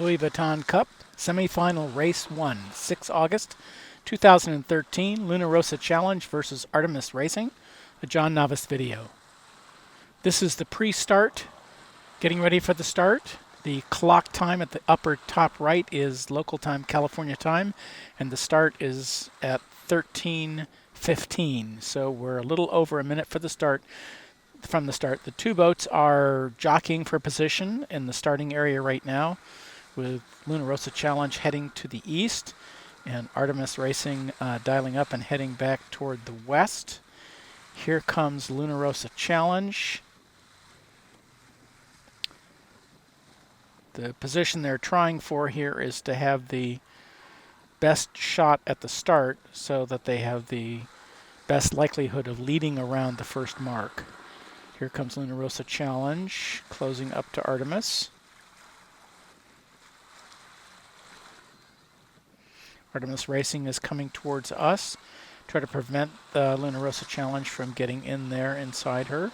Louis Vuitton Cup, Semifinal Race 1, 6 August 2013, Luna Rossa Challenge versus Artemis Racing, a John Novice video. This is the pre-start, getting ready for the start. The clock time at the upper top right is local time, California time, and the start is at 13:15. So we're a little over a minute for the start. From the start, the two boats are jockeying for position in the starting area right now, with Luna Rossa Challenge heading to the east and Artemis Racing dialing up and heading back toward the west. Here comes Luna Rossa Challenge. The position they're trying for here is to have the best shot at the start so that they have the best likelihood of leading around the first mark. Here comes Luna Rossa Challenge, closing up to Artemis. Artemis Racing is coming towards us. Try to prevent the Luna Rossa Challenge from getting in there inside her.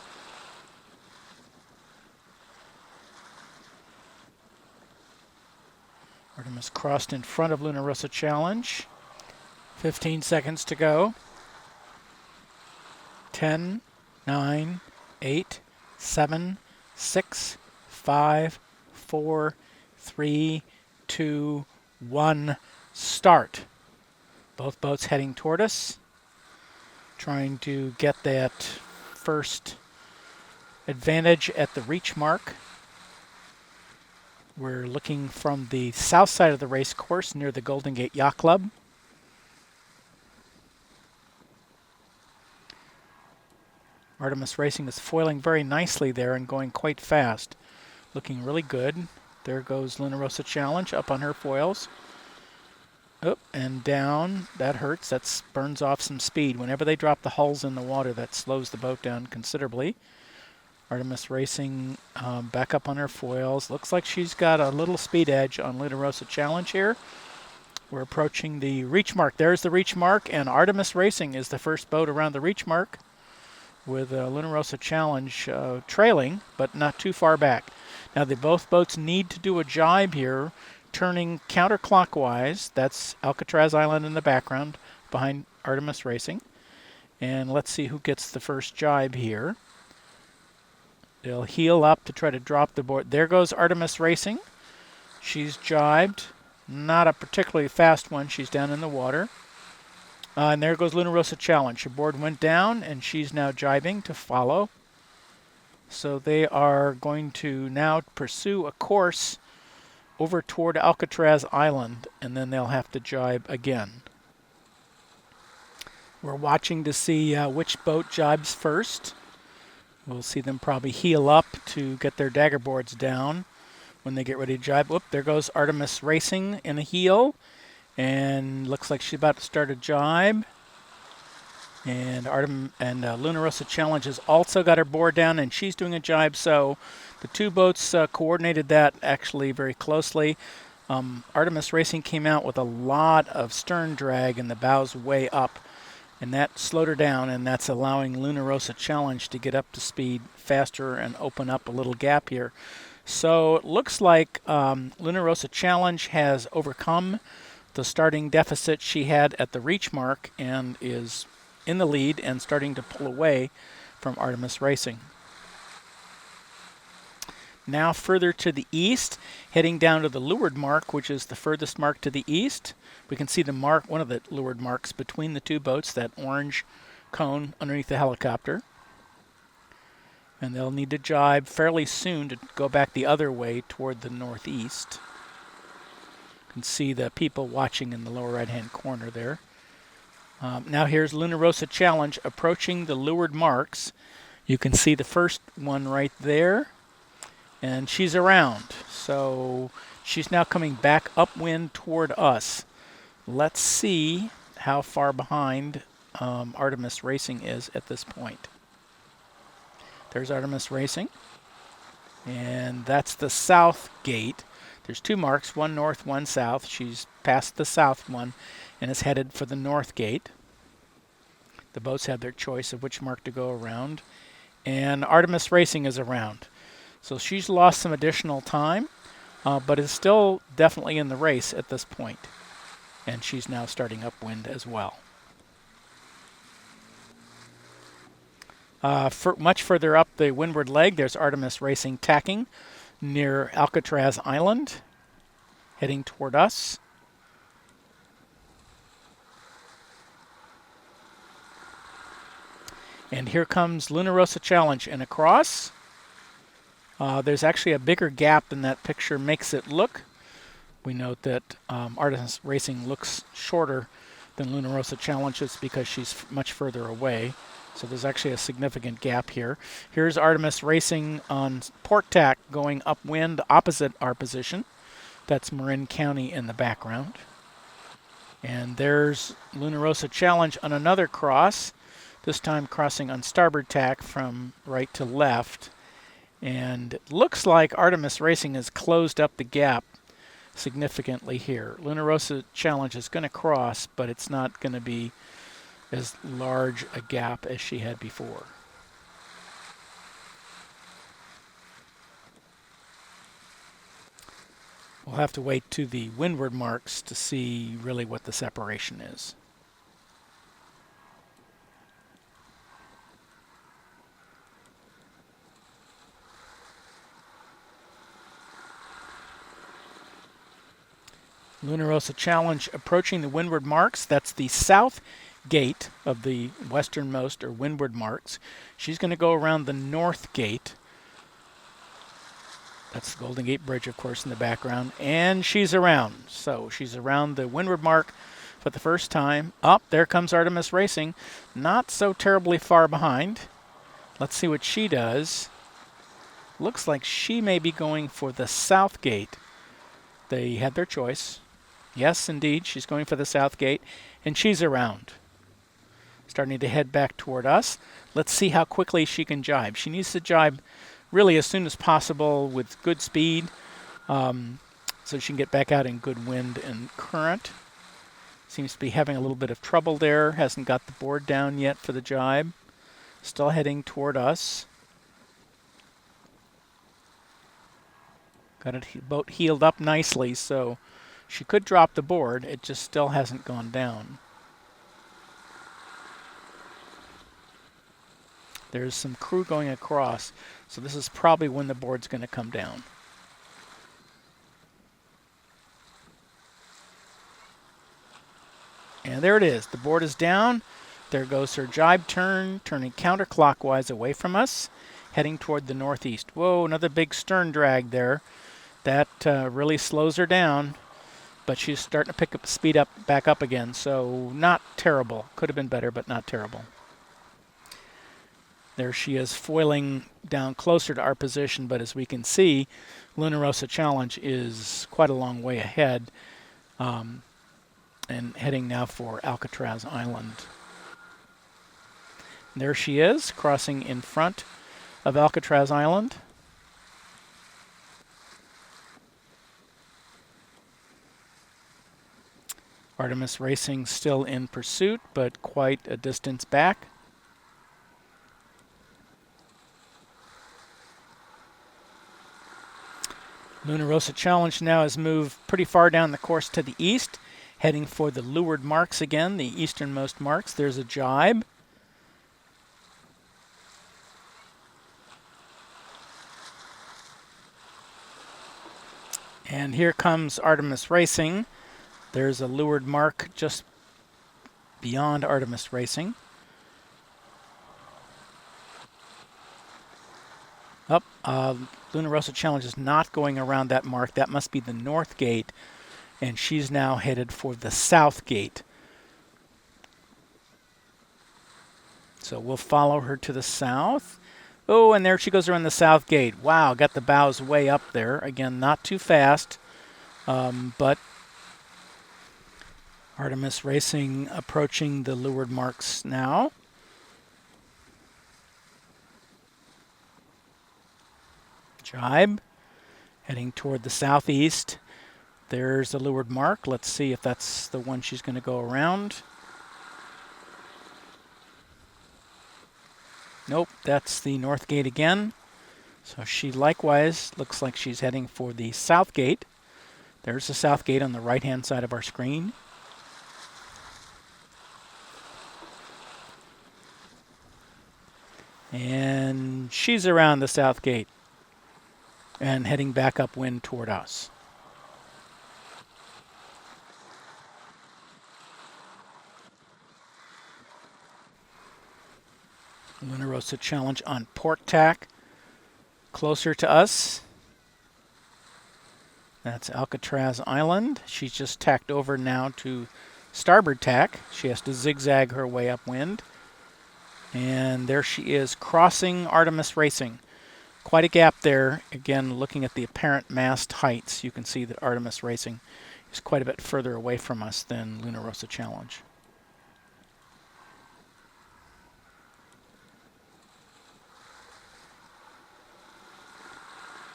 Artemis crossed in front of Luna Rossa Challenge. 15 seconds to go. 10, 9, 8, 7, 6, 5, 4, 3, 2, 1, start. Both boats heading toward us, trying to get that first advantage at the reach mark. We're looking from the south side of the race course near the Golden Gate Yacht Club. Artemis Racing is foiling very nicely there and going quite fast. Looking really good. There goes Luna Rossa Challenge up on her foils. Up and down. That hurts. That burns off some speed. Whenever they drop the hulls in the water, that slows the boat down considerably. Artemis Racing back up on her foils. Looks like she's got a little speed edge on Luna Rossa Challenge here. We're approaching the reach mark. There's the reach mark, and Artemis Racing is the first boat around the reach mark, with Luna Rossa Challenge trailing, but not too far back. Now, both boats need to do a jibe here, turning counterclockwise. That's Alcatraz Island in the background behind Artemis Racing. And let's see who gets the first jibe here. They'll heel up to try to drop the board. There goes Artemis Racing. She's jibed. Not a particularly fast one. She's down in the water. And there goes Luna Rossa Challenge. Her board went down, and she's now jibing to follow. So they are going to now pursue a course over toward Alcatraz Island, and then they'll have to jibe again. We're watching to see which boat jibes first. We'll see them probably heel up to get their dagger boards down when they get ready to jibe. Whoop, there goes Artemis Racing in a heel. And looks like she's about to start a jibe. And Luna Rossa Challenge has also got her board down, and she's doing a jibe. So the two boats coordinated that actually very closely. Artemis Racing came out with a lot of stern drag and the bows way up, and that slowed her down, and that's allowing Luna Rossa Challenge to get up to speed faster and open up a little gap here. So it looks like Luna Rossa Challenge has overcome the starting deficit she had at the reach mark and is in the lead and starting to pull away from Artemis Racing. Now further to the east, heading down to the leeward mark, which is the furthest mark to the east. We can see the mark, one of the leeward marks between the two boats, that orange cone underneath the helicopter. And they'll need to jibe fairly soon to go back the other way toward the northeast. You can see the people watching in the lower right-hand corner there. Now here's Luna Rossa Challenge approaching the leeward marks. You can see the first one right there, and she's around. So she's now coming back upwind toward us. Let's see how far behind Artemis Racing is at this point. There's Artemis Racing, and that's the south gate. There's two marks, one north, one south. She's past the south one and is headed for the north gate. The boats have their choice of which mark to go around. And Artemis Racing is around. So she's lost some additional time. but is still definitely in the race at this point. And she's now starting upwind as well. Much further up the windward leg, there's Artemis Racing tacking near Alcatraz Island, heading toward us. And here comes Luna Rossa Challenge and across. There's actually a bigger gap than that picture makes it look. We note that Artemis Racing looks shorter than Luna Rossa Challenge just because she's much further away. So there's actually a significant gap here. Here's Artemis Racing on port tack going upwind opposite our position. That's Marin County in the background. And there's Luna Rossa Challenge on another cross, this time crossing on starboard tack from right to left. And it looks like Artemis Racing has closed up the gap significantly here. Luna Rossa Challenge is going to cross, but it's not going to be as large a gap as she had before. We'll have to wait to the windward marks to see really what the separation is. Luna Rossa Challenge approaching the windward marks. That's the south gate of the westernmost or windward marks. She's going to go around the north gate. That's the Golden Gate Bridge, of course, in the background. And she's around. So she's around the windward mark for the first time. Up, there comes Artemis Racing. Not so terribly far behind. Let's see what she does. Looks like she may be going for the south gate. They had their choice. Yes, indeed, she's going for the south gate, and she's around. Starting to head back toward us. Let's see how quickly she can jibe. She needs to jibe really as soon as possible with good speed, so she can get back out in good wind and current. Seems to be having a little bit of trouble there. Hasn't got the board down yet for the jibe. Still heading toward us. Got it boat heeled up nicely, so she could drop the board. It just still hasn't gone down. There's some crew going across, so this is probably when the board's going to come down. And there it is. The board is down. There goes her jibe turn, turning counterclockwise away from us, heading toward the northeast. Whoa, another big stern drag there. That really slows her down, but she's starting to pick up speed up back up again, so not terrible. Could have been better, but not terrible. There she is foiling down closer to our position, but as we can see, Luna Rossa Challenge is quite a long way ahead and heading now for Alcatraz Island. There she is, crossing in front of Alcatraz Island. Artemis Racing still in pursuit, but quite a distance back. Luna Rossa Challenge now has moved pretty far down the course to the east, heading for the leeward marks again, the easternmost marks. There's a jibe. And here comes Artemis Racing. There's a leeward mark just beyond Artemis Racing. Up, Luna Rossa Challenge is not going around that mark. That must be the north gate, and she's now headed for the south gate. So we'll follow her to the south. Oh, and there she goes around the south gate. Wow, got the bows way up there. Again, not too fast, but Artemis Racing approaching the leeward marks now. Jibe, heading toward the southeast. There's the leeward mark. Let's see if that's the one she's going to go around. Nope, that's the north gate again. So she likewise looks like she's heading for the south gate. There's the south gate on the right-hand side of our screen. And she's around the south gate and heading back upwind toward us. Luna Rossa Challenge on port tack, closer to us. That's Alcatraz Island. She's just tacked over now to starboard tack. She has to zigzag her way upwind. And there she is crossing Artemis Racing. Quite a gap there. Again, looking at the apparent mast heights, you can see that Artemis Racing is quite a bit further away from us than Luna Rossa Challenge.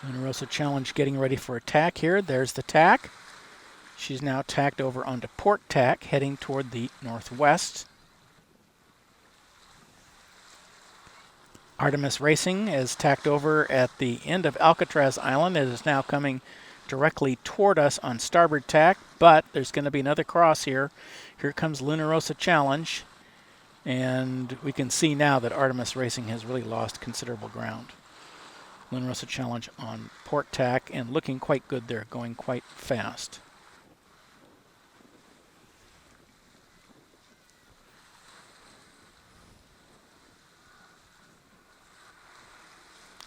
Luna Rossa Challenge getting ready for attack here. There's the tack. She's now tacked over onto port tack, heading toward the northwest. Artemis Racing is tacked over at the end of Alcatraz Island. It is now coming directly toward us on starboard tack, but there's going to be another cross here. Here comes Luna Rossa Challenge, and we can see now that Artemis Racing has really lost considerable ground. Luna Rossa Challenge on port tack and looking quite good there, going quite fast.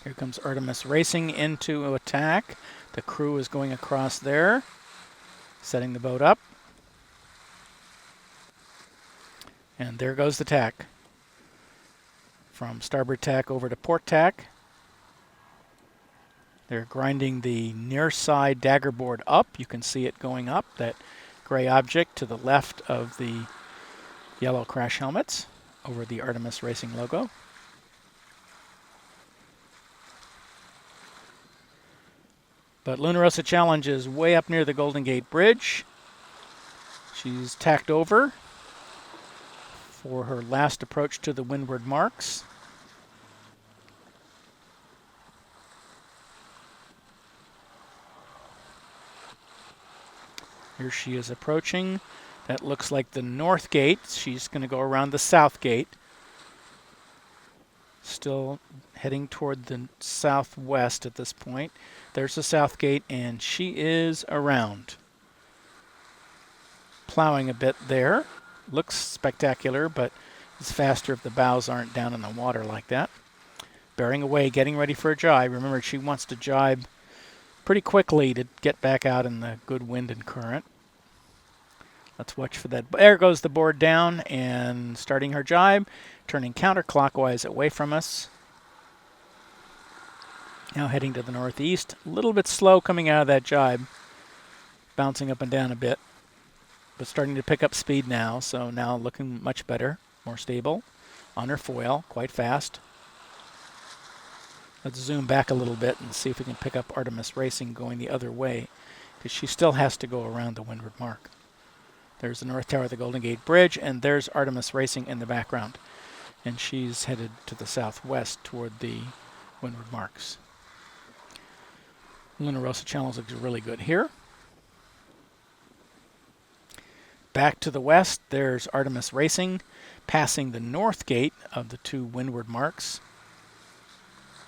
Here comes Artemis Racing into attack. The crew is going across there, setting the boat up. And there goes the tack. From starboard tack over to port tack. They're grinding the near side dagger board up. You can see it going up, that gray object to the left of the yellow crash helmets over the Artemis Racing logo. But Luna Rossa Challenge is way up near the Golden Gate Bridge. She's tacked over for her last approach to the windward marks. Here she is approaching. That looks like the north gate. She's going to go around the south gate. Still heading toward the southwest at this point. There's the south gate, and she is around. Plowing a bit there. Looks spectacular, but it's faster if the bows aren't down in the water like that. Bearing away, getting ready for a jibe. Remember, she wants to jibe pretty quickly to get back out in the good wind and current. Let's watch for that. There goes the board down and starting her jibe, turning counterclockwise away from us. Now heading to the northeast. A little bit slow coming out of that jibe, bouncing up and down a bit, but starting to pick up speed now. So now looking much better, more stable on her foil, quite fast. Let's zoom back a little bit and see if we can pick up Artemis Racing going the other way, because she still has to go around the windward mark. There's the North Tower of the Golden Gate Bridge, and there's Artemis Racing in the background. And she's headed to the southwest toward the windward marks. Luna Rossa Challenge looks really good here. Back to the west, there's Artemis Racing, passing the north gate of the two windward marks,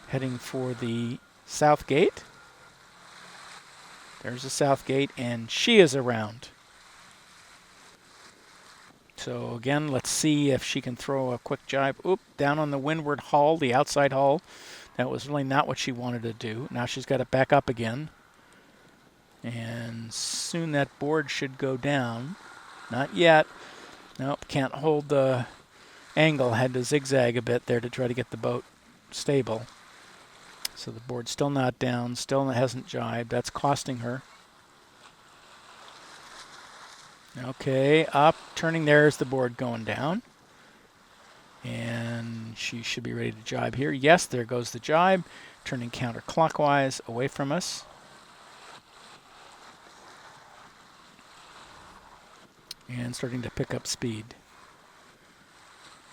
heading for the south gate. There's the south gate, and she is around. So again, let's see if she can throw a quick jibe. Oop, down on the windward hull, the outside hull. That was really not what she wanted to do. Now she's got it back up again. And soon that board should go down. Not yet. Nope, can't hold the angle. Had to zigzag a bit there to try to get the boat stable. So the board's still not down, still hasn't jibed. That's costing her. Okay, up, turning, there's the board going down. And she should be ready to jibe here. Yes, there goes the jibe, turning counterclockwise away from us. And starting to pick up speed.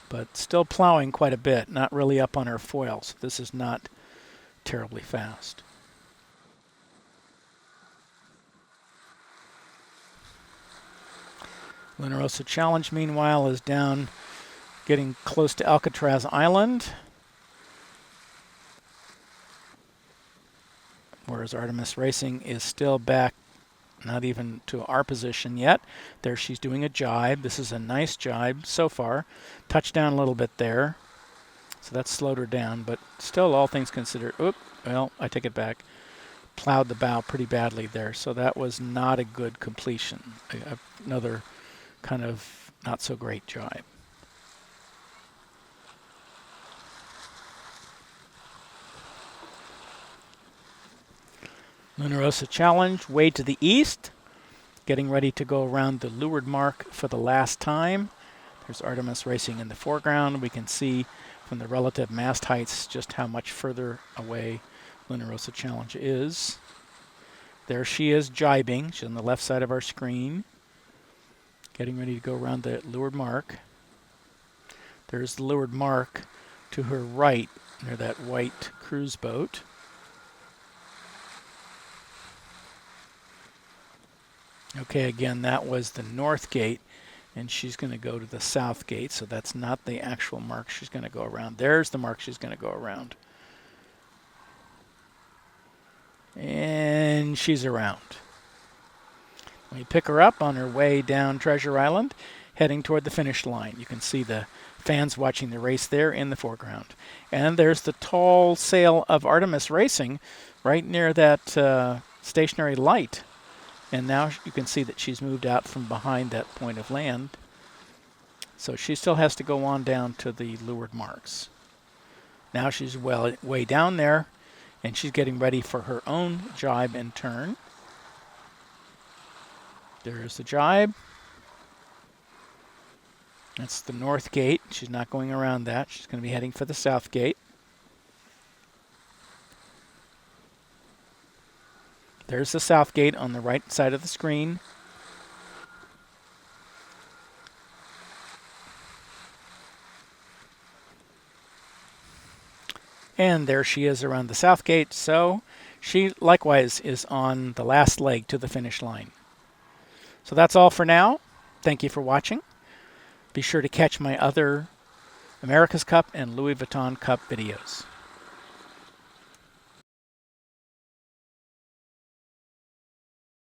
But still plowing quite a bit, not really up on her foil. So this is not terribly fast. Luna Rossa Challenge, meanwhile, is down getting close to Alcatraz Island, whereas Artemis Racing is still back, not even to our position yet. There she's doing a jibe. This is a nice jibe so far. Touchdown a little bit there, so that slowed her down, but still, all things considered, well, I take it back. Plowed the bow pretty badly there, so that was not a good completion. Another kind of not so great jibe. Luna Rossa Challenge, way to the east, getting ready to go around the leeward mark for the last time. There's Artemis Racing in the foreground. We can see from the relative mast heights just how much further away Luna Rossa Challenge is. There she is jibing. She's on the left side of our screen, getting ready to go around the leeward mark. There's the leeward mark to her right near that white cruise boat. Okay, again, that was the north gate, and she's going to go to the south gate, so that's not the actual mark she's going to go around. There's the mark she's going to go around. And she's around. We pick her up on her way down Treasure Island, heading toward the finish line. You can see the fans watching the race there in the foreground. And there's the tall sail of Artemis Racing right near that stationary light. And now you can see that she's moved out from behind that point of land. So she still has to go on down to the leeward marks. Now she's way down there, and she's getting ready for her own jibe and turn. There's the jibe. That's the north gate. She's not going around that. She's going to be heading for the south gate. There's the south gate on the right side of the screen. And there she is around the south gate, so she likewise is on the last leg to the finish line. So that's all for now. Thank you for watching. Be sure to catch my other America's Cup and Louis Vuitton Cup videos.